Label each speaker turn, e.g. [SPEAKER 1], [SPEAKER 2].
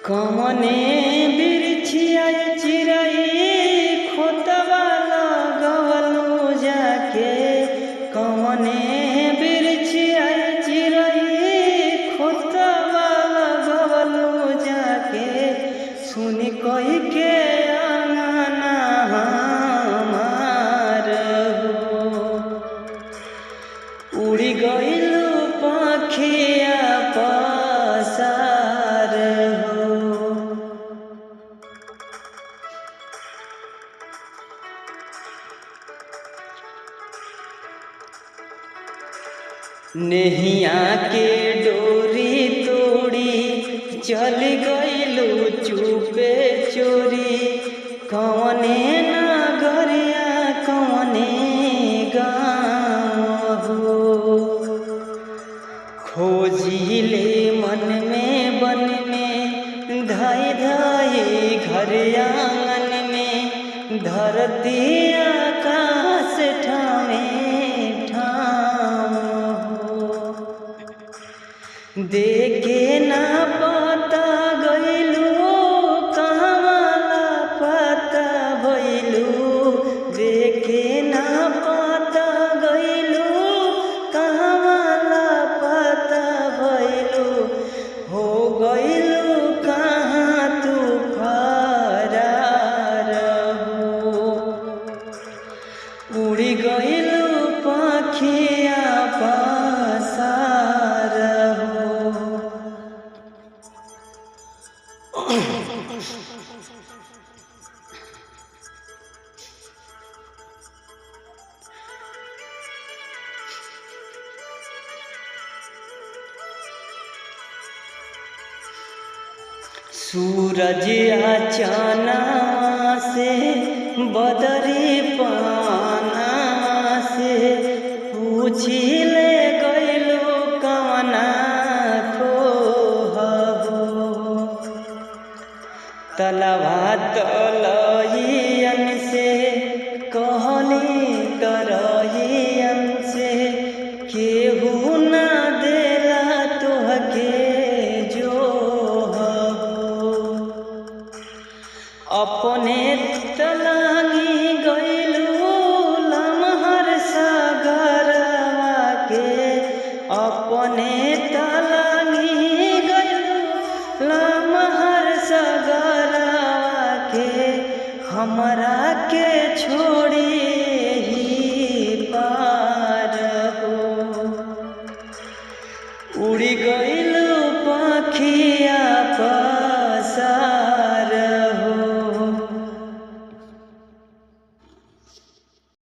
[SPEAKER 1] कमने बिरछिया चिरई खोतवा लगवलो जाके। कमने बिरछिया चिरई खोतवा लगवलो जाके। सुनी कही के अंगना हमार हो। उड़ी गइलू पखिया पसार हो। नेहिया के डोरी तोड़ी चल गइलू चुपे चोरी। कवने नगरिया कवने गाँव हो। खोजिले मन में बन में धाई धाई घर आंगन में। धरती आकाश ठामे ठाम हो। देखे ना पता गइलू कहवाला पता भइलू। देखे ना पता गइलू कहवाला पता भइलू। हो गइलू कहाँ तू फरार हो। उड़ी गइलू पखिया पसार हो। सूरज अचाना से बदरी पाना से। पूछिले गइलू कवना खोह हो। तलवा तलहियन से कहली तरहियन से। केहू ना देला तोहके जो अपने तलांगी गइलू लमहर सागरवा के। अपने तलांगी गइलू लमहर सागरवा के। हमरा के छोड़ी ही पार हो। उड़ी गइलू